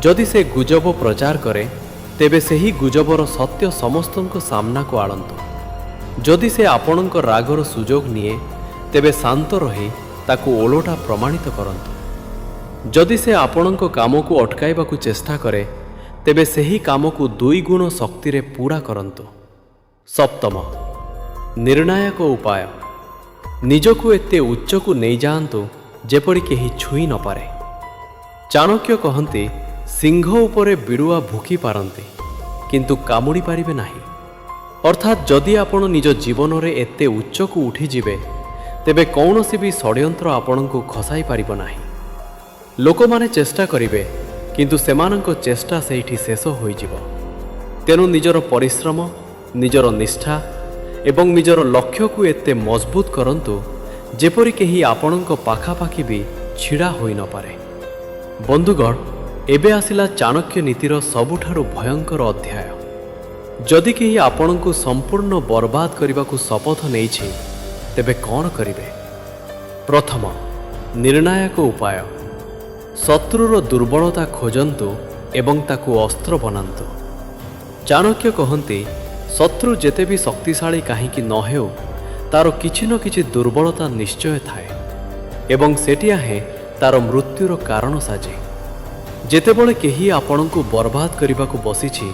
ଯଦି ସେ ଗୁଜବ ପ୍ରଚାର କରେ, ତେବେ ସେହି ଗୁଜବର ସତ୍ୟ ସମସ୍ତଙ୍କ ସାମ୍ନାକୁ ଆଣନ୍ତୁ। ଯଦି ସେ ଆପଣଙ୍କ ରାଗର ସୁଯୋଗ ନିଏ, ତେବେ ଶାନ୍ତ ରହି ତାକୁ ଓଲଟା ପ୍ରମାଣିତ କରନ୍ତୁ। ଯଦି ସେ ଆପଣଙ୍କ କାମକୁ ଅଟକାଇବାକୁ ଚେଷ୍ଟା କରେ, ତେବେ ସେହି କାମକୁ 2 ଗୁଣ ଶକ୍ତିରେ ପୂରା କରନ୍ତୁ। ସପ୍ତମ, ନିର୍ଣ୍ଣାୟକ ଉପାୟ, ନିଜକୁ ଏତେ ଉଚ୍ଚକୁ ନେଇଯାଆନ୍ତୁ ଯେପରି କେହି ଛୁଇଁ ନପାରେ। ଚାଣକ୍ୟ କହନ୍ତି, ସିଂହ ଉପରେ ବିଡ଼ୁଆ ଭୁକି ପାରନ୍ତି, କିନ୍ତୁ କାମୁଡ଼ି ପାରିବେ ନାହିଁ। ଅର୍ଥାତ୍ ଯଦି ଆପଣ ନିଜ ଜୀବନରେ ଏତେ ଉଚ୍ଚକୁ ଉଠିଯିବେ, ତେବେ କୌଣସି ବି ଷଡ଼ୟନ୍ତ୍ର ଆପଣଙ୍କୁ ଖସାଇ ପାରିବ ନାହିଁ। ଲୋକମାନେ ଚେଷ୍ଟା କରିବେ, କିନ୍ତୁ ସେମାନଙ୍କ ଚେଷ୍ଟା ସେଇଠି ଶେଷ ହୋଇଯିବ। ତେଣୁ ନିଜର ପରିଶ୍ରମ, ନିଜର ନିଷ୍ଠା ଏବଂ ନିଜର ଲକ୍ଷ୍ୟକୁ ଏତେ ମଜବୁତ କରନ୍ତୁ ଯେପରି କେହି ଆପଣଙ୍କ ପାଖାପାଖି ବି ଛିଡ଼ା ହୋଇନପାରେ। ବନ୍ଧୁଗଣ, ଏବେ ଆସିଲା ଚାଣକ୍ୟ ନୀତିର ସବୁଠାରୁ ଭୟଙ୍କର ଅଧ୍ୟାୟ। ଯଦି କେହି ଆପଣଙ୍କୁ ସମ୍ପୂର୍ଣ୍ଣ ବର୍ବାଦ କରିବାକୁ ଶପଥ ନେଇଛି, ତେବେ କ'ଣ କରିବେ? ପ୍ରଥମ, ନିର୍ଣ୍ଣାୟକ ଉପାୟ, ଶତ୍ରୁର ଦୁର୍ବଳତା ଖୋଜନ୍ତୁ ଏବଂ ତାକୁ ଅସ୍ତ୍ର ବନାନ୍ତୁ। ଚାଣକ୍ୟ କହନ୍ତି, ଶତ୍ରୁ ଯେତେ ବି ଶକ୍ତିଶାଳୀ କାହିଁକି ନ ହେଉ, ତାର କିଛି ନ କିଛି ଦୁର୍ବଳତା ନିଶ୍ଚୟ ଥାଏ ଏବଂ ସେଟିଆ ତାର ମୃତ୍ୟୁର କାରଣ ସାଜେ। ଯେତେବେଳେ କେହି ଆପଣଙ୍କୁ ବର୍ବାଦ କରିବାକୁ ବସିଛି,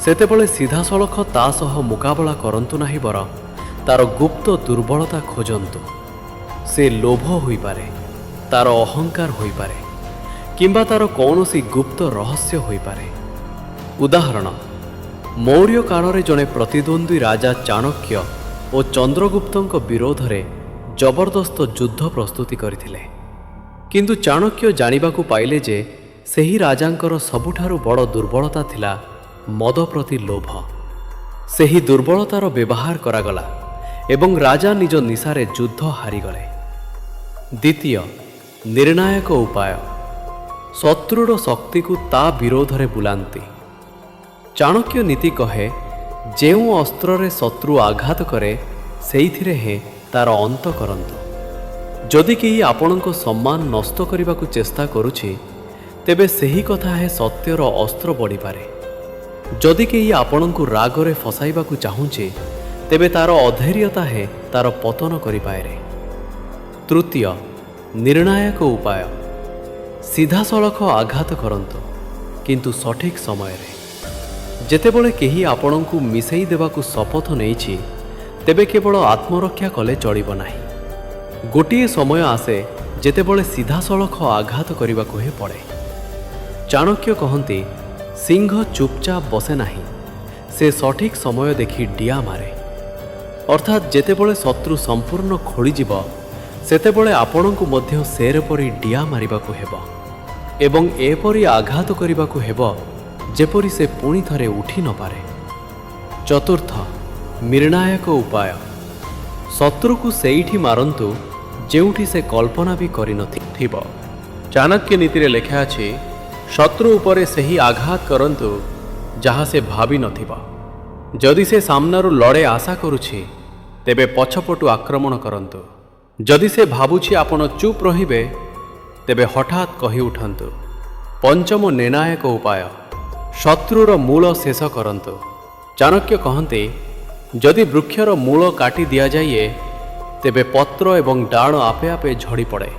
ସେତେବେଳେ ସିଧାସଳଖ ତା ସହ ମୁକାବିଲା କରନ୍ତୁ ନାହିଁ, ବରଂ ତାର ଗୁପ୍ତ ଦୁର୍ବଳତା ଖୋଜନ୍ତୁ। ସେ ଲୋଭ ହୋଇପାରେ, ତାର ଅହଙ୍କାର ହୋଇପାରେ କିମ୍ବା ତାର କୌଣସି ଗୁପ୍ତ ରହସ୍ୟ ହୋଇପାରେ। ଉଦାହରଣ, ମୌର୍ଯ୍ୟ କାଳରେ ଜଣେ ପ୍ରତିଦ୍ୱନ୍ଦ୍ୱୀ ରାଜା ଚାଣକ୍ୟ ଓ ଚନ୍ଦ୍ରଗୁପ୍ତଙ୍କ ବିରୋଧରେ ଜବରଦସ୍ତ ଯୁଦ୍ଧ ପ୍ରସ୍ତୁତି କରିଥିଲେ। କିନ୍ତୁ ଚାଣକ୍ୟ ଜାଣିବାକୁ ପାଇଲେ ଯେ ସେହି ରାଜାଙ୍କର ସବୁଠାରୁ ବଡ଼ ଦୁର୍ବଳତା ଥିଲା ମଦ ପ୍ରତି ଲୋଭ। ସେହି ଦୁର୍ବଳତାର ବ୍ୟବହାର କରାଗଲା ଏବଂ ରାଜା ନିଜ ନିଶାରେ ଯୁଦ୍ଧ ହାରିଗଲେ। ଦ୍ୱିତୀୟ, ନିର୍ଣ୍ଣାୟକ ଉପାୟ, ଶତ୍ରୁର ଶକ୍ତିକୁ ତା ବିରୋଧରେ ବୁଲାନ୍ତି। ଚାଣକ୍ୟ ନୀତି କହେ, ଯେଉଁ ଅସ୍ତ୍ରରେ ଶତ୍ରୁ ଆଘାତ କରେ, ସେଇଥିରେ ତାର ଅନ୍ତ କରନ୍ତୁ। ଯଦି କେହି ଆପଣଙ୍କ ସମ୍ମାନ ନଷ୍ଟ କରିବାକୁ ଚେଷ୍ଟା କରୁଛି, ତେବେ ସେହି କଥା ସତ୍ୟର ଅସ୍ତ୍ର ବଢ଼ିପାରେ। ଯଦି କେହି ଆପଣଙ୍କୁ ରାଗରେ ଫସାଇବାକୁ ଚାହୁଁଛି, ତେବେ ତାର ଅଧୈର୍ଯ୍ୟତା ତାର ପତନ କରିପାରେ। ତୃତୀୟ, ନିର୍ଣ୍ଣାୟକ ଉପାୟ, ସିଧାସଳଖ ଆଘାତ କରନ୍ତୁ, କିନ୍ତୁ ସଠିକ୍ ସମୟରେ। ଯେତେବେଳେ କେହି ଆପଣଙ୍କୁ ମିଶେଇ ଦେବାକୁ ଶପଥ ନେଇଛି, ତେବେ କେବଳ ଆତ୍ମରକ୍ଷା କଲେ ଚଳିବ ନାହିଁ। ଗୋଟିଏ ସମୟ ଆସେ ଯେତେବେଳେ ସିଧାସଳଖ ଆଘାତ କରିବାକୁ ପଡ଼େ। ଚାଣକ୍ୟ କହନ୍ତି, ସିଂହ ଚୁପଚାପ ବସେ ନାହିଁ, ସେ ସଠିକ୍ ସମୟ ଦେଖି ଡିଆ ମାରେ। ଅର୍ଥାତ୍ ଯେତେବେଳେ ଶତ୍ରୁ ସମ୍ପୂର୍ଣ୍ଣ ଖୋଳିଯିବ, ସେତେବେଳେ ଆପଣଙ୍କୁ ମଧ୍ୟ ସେର ପରି ଡିଆ ମାରିବାକୁ ହେବ ଏବଂ ଏପରି ଆଘାତ କରିବାକୁ ହେବ ଯେପରି ସେ ପୁଣି ଥରେ ଉଠି ନପାରେ। ଚତୁର୍ଥ, ନିର୍ଣ୍ଣାୟକ ଉପାୟ, ଶତ୍ରୁକୁ ସେଇଠି ମାରନ୍ତୁ ଯେଉଁଠି ସେ କଳ୍ପନା ବି କରିନଥିବ। ଚାଣକ୍ୟ ନୀତିରେ ଲେଖା ଅଛି, ଶତ୍ରୁ ଉପରେ ସେହି ଆଘାତ କରନ୍ତୁ ଯାହା ସେ ଭାବିନଥିବ। ଯଦି ସେ ସାମ୍ନାରୁ ଲଢ଼େ ଆଶା କରୁଛି, ତେବେ ପଛପଟୁ ଆକ୍ରମଣ କରନ୍ତୁ। ଯଦି ସେ ଭାବୁଛି ଆପଣ ଚୁପ୍ ରହିବେ, ତେବେ ହଠାତ୍ କହି ଉଠନ୍ତୁ। ପଞ୍ଚମ ନିର୍ଣ୍ଣାୟକ ଉପାୟ, ଶତ୍ରୁର ମୂଳ ଶେଷ କରନ୍ତୁ। ଚାଣକ୍ୟ କହନ୍ତି, ଯଦି ବୃକ୍ଷର ମୂଳ କାଟି ଦିଆଯାଏ, ତେବେ ପତ୍ର ଏବଂ ଡାଳ ଆପେ ଆପେ ଝଡ଼ି ପଡ଼େ।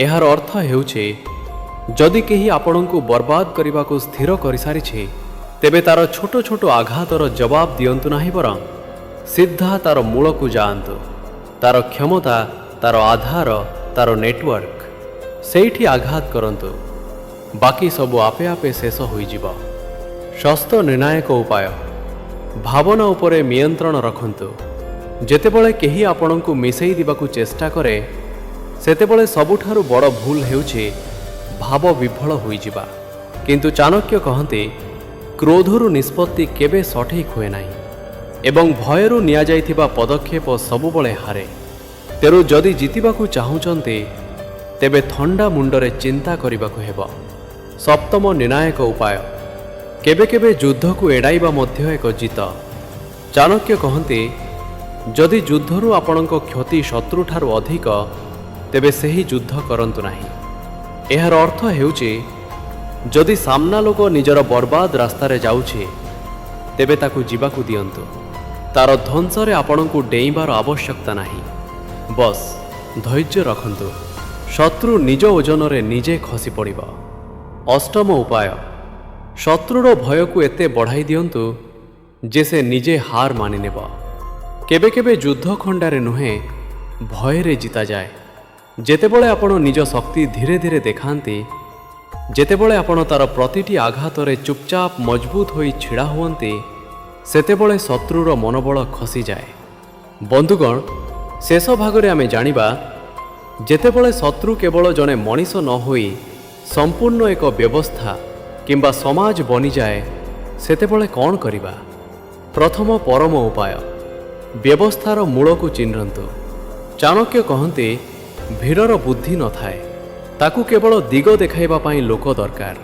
ଏହାର ଅର୍ଥ ହେଉଛି, ଯଦି କେହି ଆପଣଙ୍କୁ ବର୍ବାଦ କରିବାକୁ ସ୍ଥିର କରିସାରିଛି, ତେବେ ତାର ଛୋଟ ଛୋଟ ଆଘାତର ଜବାବ ଦିଅନ୍ତୁ ନାହିଁ, ବରଂ ସିଧା ତାର ମୂଳକୁ ଯାଆନ୍ତୁ। ତାର କ୍ଷମତା, ତାର ଆଧାର, ତାର ନେଟୱାର୍କ, ସେଇଠି ଆଘାତ କରନ୍ତୁ। ବାକି ସବୁ ଆପେ ଆପେ ଶେଷ ହୋଇଯିବ। ଷଷ୍ଠ ନିର୍ଣ୍ଣାୟକ ଉପାୟ, ଭାବନା ଉପରେ ନିୟନ୍ତ୍ରଣ ରଖନ୍ତୁ। ଯେତେବେଳେ କେହି ଆପଣଙ୍କୁ ମିଶେଇ ଦେବାକୁ ଚେଷ୍ଟା କରେ, ସେତେବେଳେ ସବୁଠାରୁ ବଡ଼ ଭୁଲ ହେଉଛି ଭାବ ବିଫଳ ହୋଇଯିବା। କିନ୍ତୁ ଚାଣକ୍ୟ କହନ୍ତି, କ୍ରୋଧରୁ ନିଷ୍ପତ୍ତି କେବେ ସଠିକ୍ ହୁଏ ନାହିଁ ଏବଂ ଭୟରୁ ନିଆଯାଇଥିବା ପଦକ୍ଷେପ ସବୁବେଳେ ହାରେ। ତେଣୁ ଯଦି ଜିତିବାକୁ ଚାହୁଁଛନ୍ତି, ତେବେ ଥଣ୍ଡା ମୁଣ୍ଡରେ ଚିନ୍ତା କରିବାକୁ ହେବ। ସପ୍ତମ ନିର୍ଣ୍ଣାୟକ ଉପାୟ, କେବେ କେବେ ଯୁଦ୍ଧକୁ ଏଡ଼ାଇବା ମଧ୍ୟ ଏକ ଜିତ। ଚାଣକ୍ୟ କହନ୍ତି, ଯଦି ଯୁଦ୍ଧରୁ ଆପଣଙ୍କ କ୍ଷତି ଶତ୍ରୁଠାରୁ ଅଧିକ, ତେବେ ସେହି ଯୁଦ୍ଧ କରନ୍ତୁ ନାହିଁ। ଏହାର ଅର୍ଥ ହେଉଛି, ଯଦି ସାମ୍ନା ଲୋକ ନିଜର ବର୍ବାଦ ରାସ୍ତାରେ ଯାଉଛି, ତେବେ ତାକୁ ଯିବାକୁ ଦିଅନ୍ତୁ। ତାର ଧ୍ୱଂସରେ ଆପଣଙ୍କୁ ଡେଇଁବାର ଆବଶ୍ୟକତା ନାହିଁ। ବସ୍ ଧୈର୍ଯ୍ୟ ରଖନ୍ତୁ। ଶତ୍ରୁ ନିଜ ଓଜନରେ ନିଜେ ଖସି ପଡ଼ିବ। ଅଷ୍ଟମ ଉପାୟ, ଶତ୍ରୁର ଭୟକୁ ଏତେ ବଢ଼ାଇ ଦିଅନ୍ତୁ ଯେ ସେ ନିଜେ ହାର ମାନିନେବ। କେବେ କେବେ ଯୁଦ୍ଧ ଖଣ୍ଡାରେ ନୁହେଁ, ଭୟରେ ଜିତାଯାଏ। ଯେତେବେଳେ ଆପଣ ନିଜ ଶକ୍ତି ଧୀରେ ଧୀରେ ଦେଖାନ୍ତି, ଯେତେବେଳେ ଆପଣ ତାର ପ୍ରତିଟି ଆଘାତରେ ଚୁପଚାପ ମଜବୁତ ହୋଇ ଛିଡ଼ା ହୁଅନ୍ତି, ସେତେବେଳେ ଶତ୍ରୁର ମନୋବଳ ଖସିଯାଏ। ବନ୍ଧୁଗଣ, ଶେଷ ଭାଗରେ ଆମେ ଜାଣିବା, ଯେତେବେଳେ ଶତ୍ରୁ କେବଳ ଜଣେ ମଣିଷ ନ ହୋଇ ସମ୍ପୂର୍ଣ୍ଣ ଏକ ବ୍ୟବସ୍ଥା କିମ୍ବା ସମାଜ ବନିଯାଏ, ସେତେବେଳେ କ'ଣ କରିବା। ପ୍ରଥମ ପରମ ଉପାୟ, ବ୍ୟବସ୍ଥାର ମୂଳକୁ ଚିହ୍ନନ୍ତୁ। ଚାଣକ୍ୟ କହନ୍ତି, ଭିଡ଼ର ବୁଦ୍ଧି ନଥାଏ, ତାକୁ କେବଳ ଦିଗ ଦେଖାଇବା ପାଇଁ ଲୋକ ଦରକାର।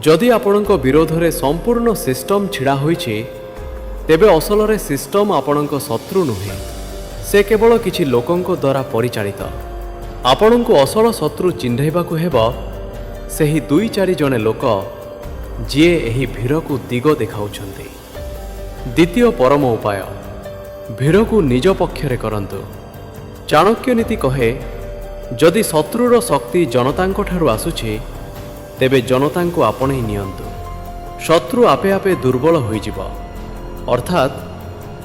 ଯଦି ଆପଣଙ୍କ ବିରୋଧରେ ସମ୍ପୂର୍ଣ୍ଣ ସିଷ୍ଟମ ଛିଡ଼ା ହୋଇଛି, ତେବେ ଅସଲରେ ସିଷ୍ଟମ ଆପଣଙ୍କ ଶତ୍ରୁ ନୁହେଁ, ସେ କେବଳ କିଛି ଲୋକଙ୍କ ଦ୍ୱାରା ପରିଚାଳିତ। ଆପଣଙ୍କୁ ଅସଲ ଶତ୍ରୁ ଚିହ୍ନାଇବାକୁ ହେବ ସେହି 2-4 ଜଣ ଲୋକ, ଯିଏ ଏହି ଭିଡ଼କୁ ଦିଗ ଦେଖାଉଛନ୍ତି। ଦ୍ୱିତୀୟ ପରମ ଉପାୟ, ଭିଡ଼କୁ ନିଜ ପକ୍ଷରେ କରନ୍ତୁ। ଚାଣକ୍ୟ ନୀତି କହେ, ଯଦି ଶତ୍ରୁର ଶକ୍ତି ଜନତାଙ୍କ ଠାରୁ ଆସୁଛି, ତେବେ ଜନତାଙ୍କୁ ଆପଣେଇ ନିଅନ୍ତୁ। ଶତ୍ରୁ ଆପେ ଆପେ ଦୁର୍ବଳ ହୋଇଯିବ। ଅର୍ଥାତ୍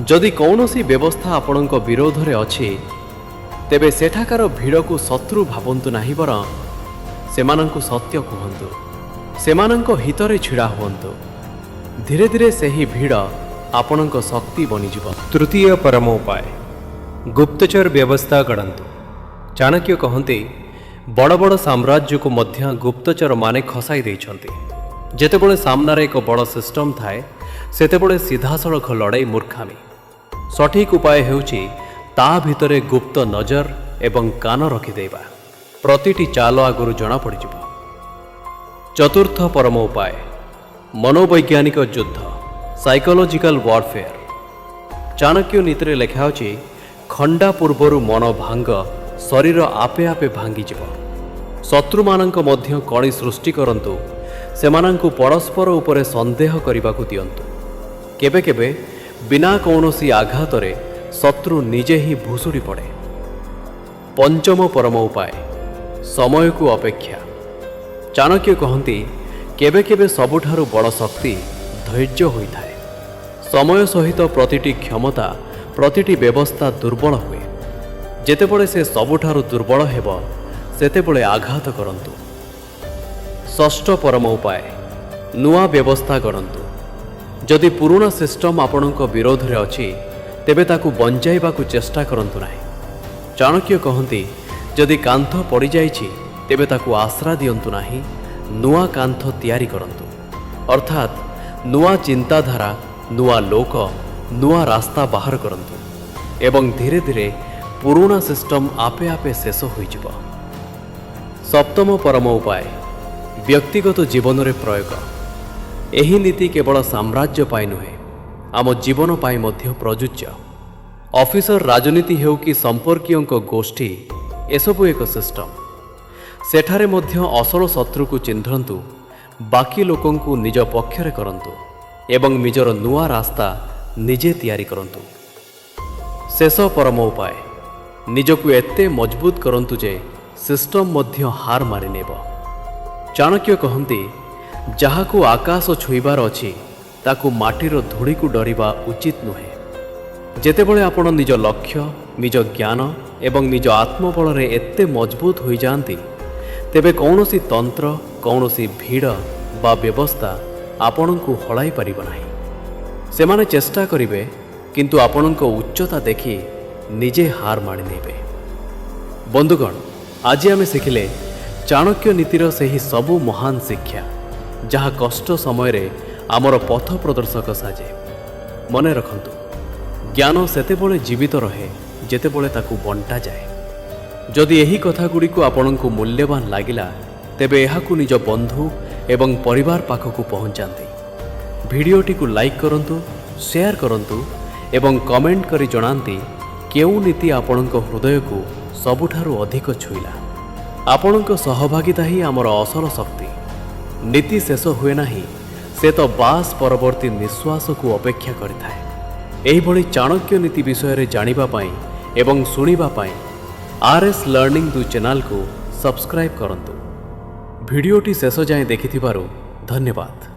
ଯଦି କୌଣସି ବ୍ୟବସ୍ଥା ଆପଣଙ୍କ ବିରୋଧରେ ଅଛି, ତେବେ ସେଠାକାର ଭିଡ଼କୁ ଶତ୍ରୁ ଭାବନ୍ତୁ ନାହିଁ, ବରଂ ସେମାନଙ୍କୁ ସତ୍ୟ କୁହନ୍ତୁ। ସେମାନଙ୍କ ହିତରେ ଛିଡ଼ା ହୁଅନ୍ତୁ। ଧୀରେ ଧୀରେ ସେହି ଭିଡ଼ ଆପଣଙ୍କ ଶକ୍ତି ବନିଯିବ। ତୃତୀୟ ପରମ ଉପାୟ, ଗୁପ୍ତଚର ବ୍ୟବସ୍ଥା ଗଢ଼ନ୍ତୁ। ଚାଣକ୍ୟ କହନ୍ତି, ବଡ଼ ବଡ଼ ସାମ୍ରାଜ୍ୟକୁ ମଧ୍ୟ ଗୁପ୍ତଚରମାନେ ଖସାଇ ଦେଇଛନ୍ତି। ଯେତେବେଳେ ସାମ୍ନାରେ ଏକ ବଡ଼ ସିଷ୍ଟମ ଥାଏ, ସେତେବେଳେ ସିଧାସଳଖ ଲଢ଼େଇ ମୂର୍ଖାମି। ସଠିକ୍ ଉପାୟ ହେଉଛି ତା ଭିତରେ ଗୁପ୍ତ ନଜର ଏବଂ କାନ ରଖିଦେବା। ପ୍ରତିଟି ଚାଲ ଆଗରୁ ଜଣାପଡ଼ିଯିବ। ଚତୁର୍ଥ ପରମ ଉପାୟ, ମନୋବୈଜ୍ଞାନିକ ଯୁଦ୍ଧ, ସାଇକୋଲୋଜିକାଲ ୱାରଫେୟାର। ଚାଣକ୍ୟ ନୀତିରେ ଲେଖା ଅଛି, ଖଣ୍ଡା ପୂର୍ବରୁ ମନ ଭାଙ୍ଗ, ଶରୀର ଆପେ ଆପେ ଭାଙ୍ଗିଯିବ। ଶତ୍ରୁମାନଙ୍କ ମଧ୍ୟ କଳି ସୃଷ୍ଟି କରନ୍ତୁ, ସେମାନଙ୍କୁ ପରସ୍ପର ଉପରେ ସନ୍ଦେହ କରିବାକୁ ଦିଅନ୍ତୁ। କେବେ କେବେ ବିନା କୌଣସି ଆଘାତରେ ଶତ୍ରୁ ନିଜେ ହିଁ ଭୁଷୁଡ଼ି ପଡ଼େ। ପଞ୍ଚମ ପରମ ଉପାୟ, ସମୟକୁ ଅପେକ୍ଷା। ଚାଣକ୍ୟ କହନ୍ତି, କେବେ କେବେ ସବୁଠାରୁ ବଡ଼ ଶକ୍ତି ଧୈର୍ଯ୍ୟ ହୋଇଥାଏ। ସମୟ ସହିତ ପ୍ରତିଟି କ୍ଷମତା, ପ୍ରତିଟି ବ୍ୟବସ୍ଥା ଦୁର୍ବଳ ହୁଏ। ଯେତେବେଳେ ସେ ସବୁଠାରୁ ଦୁର୍ବଳ ହେବ, ସେତେବେଳେ ଆଘାତ କରନ୍ତୁ। ଷଷ୍ଠ ପରମ ଉପାୟ, ନୂଆ ବ୍ୟବସ୍ଥା କରନ୍ତୁ। ଯଦି ପୁରୁଣା ସିଷ୍ଟମ ଆପଣଙ୍କ ବିରୋଧରେ ଅଛି, ତେବେ ତାକୁ ବଞ୍ଚାଇବାକୁ ଚେଷ୍ଟା କରନ୍ତୁ ନାହିଁ। ଚାଣକ୍ୟ କହନ୍ତି, ଯଦି କାନ୍ଥ ପଡ଼ିଯାଇଛି, ତେବେ ତାକୁ ଆଶ୍ରା ଦିଅନ୍ତୁ ନାହିଁ, ନୂଆ କାନ୍ଥ ତିଆରି କରନ୍ତୁ। ଅର୍ଥାତ୍ ନୂଆ ଚିନ୍ତାଧାରା, ନୂଆ ଲୋକ, ନୂଆ ରାସ୍ତା ବାହାର କରନ୍ତୁ ଏବଂ ଧୀରେ ଧୀରେ ପୁରୁଣା ସିଷ୍ଟମ ଆପେ ଆପେ ଶେଷ ହୋଇଯିବ। ସପ୍ତମ ପରମ ଉପାୟ, ବ୍ୟକ୍ତିଗତ ଜୀବନରେ ପ୍ରୟୋଗ। ଏହି ନୀତି କେବଳ ସାମ୍ରାଜ୍ୟ ପାଇଁ ନୁହେଁ, ଆମ ଜୀବନ ପାଇଁ ମଧ୍ୟ ପ୍ରଯୁଜ୍ୟ। ଅଫିସର ରାଜନୀତି ହେଉ କି ସମ୍ପର୍କୀୟଙ୍କ ଗୋଷ୍ଠୀ, ଏସବୁ ଏକ ସିଷ୍ଟମ। ସେଠାରେ ମଧ୍ୟ ଅସଲ ଶତ୍ରୁକୁ ଚିହ୍ନନ୍ତୁ, ବାକି ଲୋକଙ୍କୁ ନିଜ ପକ୍ଷରେ କରନ୍ତୁ ଏବଂ ନିଜର ନୂଆ ରାସ୍ତା ନିଜେ ତିଆରି କରନ୍ତୁ। ଶେଷ ପରମ ଉପାୟ, ନିଜକୁ ଏତେ ମଜବୁତ କରନ୍ତୁ ଯେ ସିଷ୍ଟମ ମଧ୍ୟ ହାର ମାନିନେବ। ଚାଣକ୍ୟ କହନ୍ତି, ଯାହାକୁ ଆକାଶ ଛୁଇଁବାର ଅଛି ତାକୁ ମାଟିର ଧୂଳିକୁ ଡରିବା ଉଚିତ ନୁହେଁ। ଯେତେବେଳେ ଆପଣ ନିଜ ଲକ୍ଷ୍ୟ, ନିଜ ଜ୍ଞାନ ଏବଂ ନିଜ ଆତ୍ମବଳରେ ଏତେ ମଜବୁତ ହୋଇଯାଆନ୍ତି, ତେବେ କୌଣସି ତନ୍ତ୍ର, କୌଣସି ଭିଡ଼ ବା ବ୍ୟବସ୍ଥା ଆପଣଙ୍କୁ ହଳାଇ ପାରିବ ନାହିଁ। ସେମାନେ ଚେଷ୍ଟା କରିବେ, କିନ୍ତୁ ଆପଣଙ୍କ ଉଚ୍ଚତା ଦେଖି ନିଜେ ହାର ମାନିନେବେ। ବନ୍ଧୁଗଣ, ଆଜି ଆମେ ଶିଖିଲେ ଚାଣକ୍ୟ ନୀତିର ସେହି ସବୁ ମହାନ ଶିକ୍ଷା, ଯାହା କଷ୍ଟ ସମୟରେ ଆମର ପଥ ପ୍ରଦର୍ଶକ ସାଜେ। ମନେ ରଖନ୍ତୁ, ଜ୍ଞାନ ସେତେବେଳେ ଜୀବିତ ରହେ ଯେତେବେଳେ ତାକୁ ବଣ୍ଟାଯାଏ। ଯଦି ଏହି କଥାଗୁଡ଼ିକୁ ଆପଣଙ୍କୁ ମୂଲ୍ୟବାନ ଲାଗିଲା, ତେବେ ଏହାକୁ ନିଜ ବନ୍ଧୁ ଏବଂ ପରିବାର ପାଖକୁ ପହଞ୍ଚାନ୍ତୁ। ଭିଡ଼ିଓଟିକୁ ଲାଇକ୍ କରନ୍ତୁ, ସେୟାର କରନ୍ତୁ ଏବଂ କମେଣ୍ଟ କରି ଜଣାନ୍ତି କେଉଁ ନୀତି ଆପଣଙ୍କ ହୃଦୟକୁ ସବୁଠାରୁ ଅଧିକ ଛୁଇଁଲା। ଆପଣଙ୍କ ସହଭାଗିତା ହିଁ ଆମର ଅସଲ ଶକ୍ତି। ନୀତି ଶେଷ ହୁଏ ନାହିଁ, ସେ ତ ବାସ୍ ପରବର୍ତ୍ତୀ ନିଶ୍ୱାସକୁ ଅପେକ୍ଷା କରିଥାଏ। ଏହିଭଳି ଚାଣକ୍ୟ ନୀତି ବିଷୟରେ ଜାଣିବା ପାଇଁ ଏବଂ ଶୁଣିବା ପାଇଁ RS ଲର୍ଣ୍ଣିଂ 2 ଚ୍ୟାନେଲକୁ ସବସ୍କ୍ରାଇବ୍ କରନ୍ତୁ। ଭିଡ଼ିଓଟି ଶେଷ ଯାଏଁ ଦେଖିଥିବାରୁ ଧନ୍ୟବାଦ।